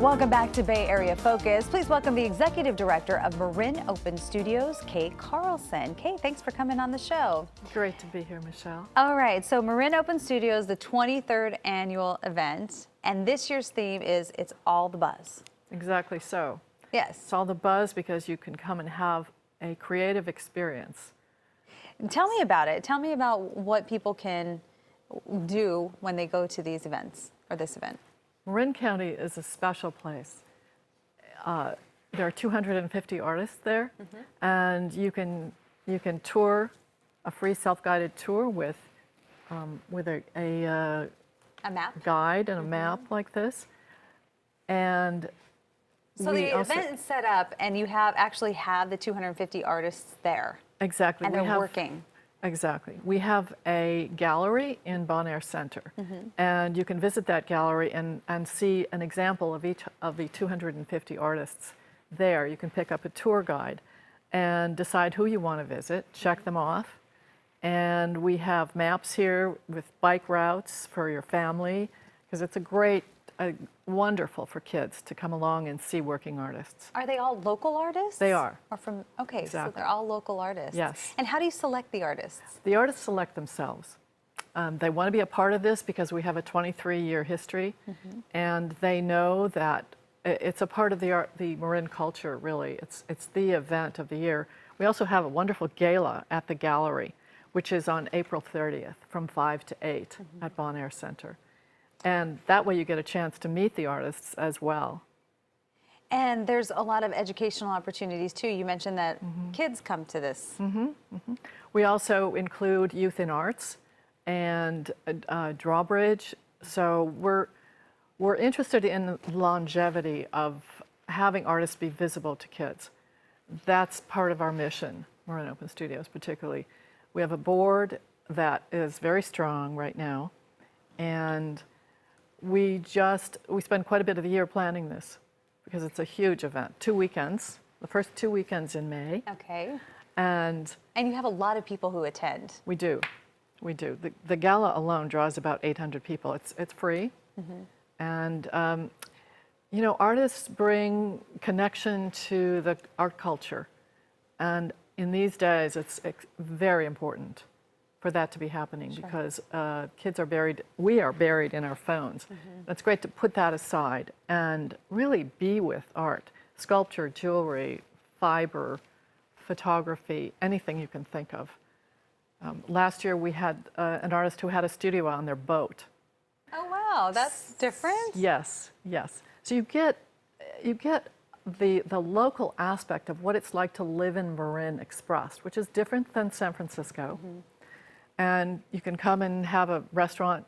Welcome back to Bay Area Focus. Please welcome the Executive Director of Marin Open Studios, Kate Carlson. Kate, thanks for coming on the show. Great to be here, Michelle. All right, so Marin Open Studios, the 23rd annual event, and this year's theme is It's All the Buzz. Exactly so. Yes. It's all the buzz because you can come and have a creative experience. Tell me about it. Tell me about what people can do when they go to these events or this event. Marin County is a special place. There are 250 artists there, and you can tour a free self-guided tour with a map guide and a map like this. And so the event is set up, and you actually have the 250 artists there. Exactly. And they're working. Exactly. We have a gallery in Bon Air Center, and you can visit that gallery and see an example of each of the 250 artists there. You can pick up a tour guide and decide who you want to visit, check them off, and we have maps here with bike routes for your family, because it's wonderful for kids to come along and see working artists. Are they all local artists? They are. Or from, okay, Exactly. So they're all local artists. Yes. And how do you select the artists? The artists select themselves. They want to be a part of this because we have a 23-year history, and they know that it's a part of the Marin culture, really. It's the event of the year. We also have a wonderful gala at the gallery, which is on April 30th from 5 to 8 at Bon Air Center. And that way you get a chance to meet the artists as well. And there's a lot of educational opportunities too. You mentioned that kids come to this. We also include youth in arts and drawbridge. So we're interested in the longevity of having artists be visible to kids. That's part of our mission, Marin Open Studios particularly. We have a board that is very strong right now, and we spend quite a bit of the year planning this because it's a huge event. 2 weekends, the first 2 weekends in May. Okay. And you have a lot of people who attend. We do. The gala alone draws about 800 people. It's free. And you know, artists bring connection to the art culture. And in these days, it's very important for that to be happening because we are buried in our phones. It's great to put that aside and really be with art, sculpture, jewelry, fiber, photography, anything you can think of. Last year we had an artist who had a studio on their boat. Oh wow, that's different. Yes. So you get the local aspect of what it's like to live in Marin expressed, which is different than San Francisco. And you can come and have a restaurant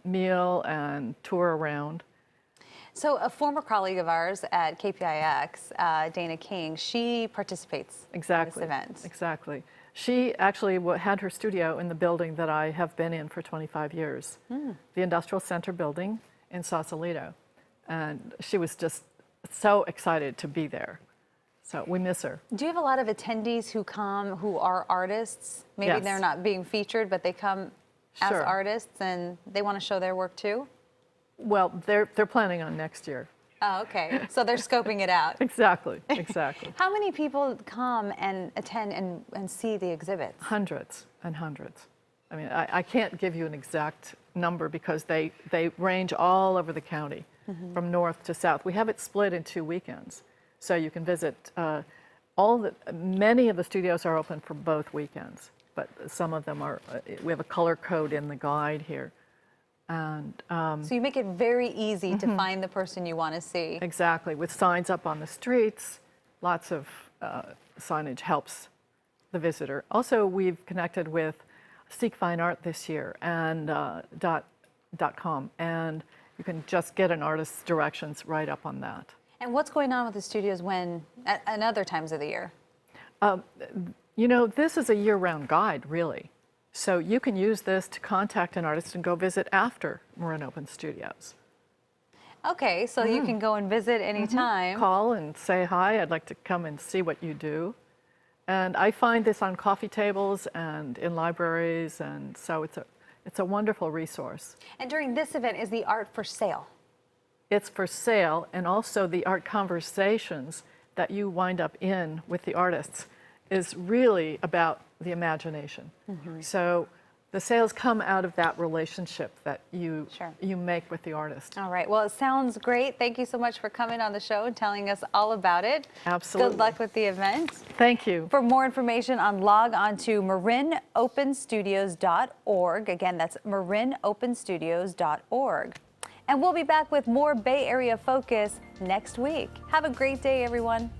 meal and tour around. So a former colleague of ours at KPIX, Dana King, she participates in this event. Exactly. She actually had her studio in the building that I have been in for 25 years, the Industrial Center building in Sausalito. And she was just so excited to be there. So we miss her. Do you have a lot of attendees who come who are artists? Maybe they're not being featured, but they come as artists and they want to show their work too? Well, they're planning on next year. Oh, okay. So they're scoping it out. Exactly. How many people come and attend and see the exhibits? Hundreds and hundreds. I mean, I can't give you an exact number because they range all over the county, from north to south. We have it split in 2 weekends. So you can visit, many of the studios are open for both weekends, but some of them are, we have a color code in the guide here. And so you make it very easy to find the person you want to see. Exactly, with signs up on the streets, lots of signage helps the visitor. Also, we've connected with Seek Fine Art this year and .com, and you can just get an artist's directions right up on that. And what's going on with the studios at other times of the year? You know, this is a year-round guide, really. So you can use this to contact an artist and go visit after Marin Open Studios. Okay, so you can go and visit anytime. Call and say, hi, I'd like to come and see what you do. And I find this on coffee tables and in libraries, and so it's a wonderful resource. And during this event, is the art for sale? it's for sale, and also the art conversations that you wind up in with the artists is really about the imagination. So the sales come out of that relationship that you make with the artist. All right. Well, it sounds great. Thank you so much for coming on the show and telling us all about it. Absolutely. Good luck with the event. Thank you. For more information log on to marinopenstudios.org. Again, that's marinopenstudios.org. And we'll be back with more Bay Area Focus next week. Have a great day, everyone.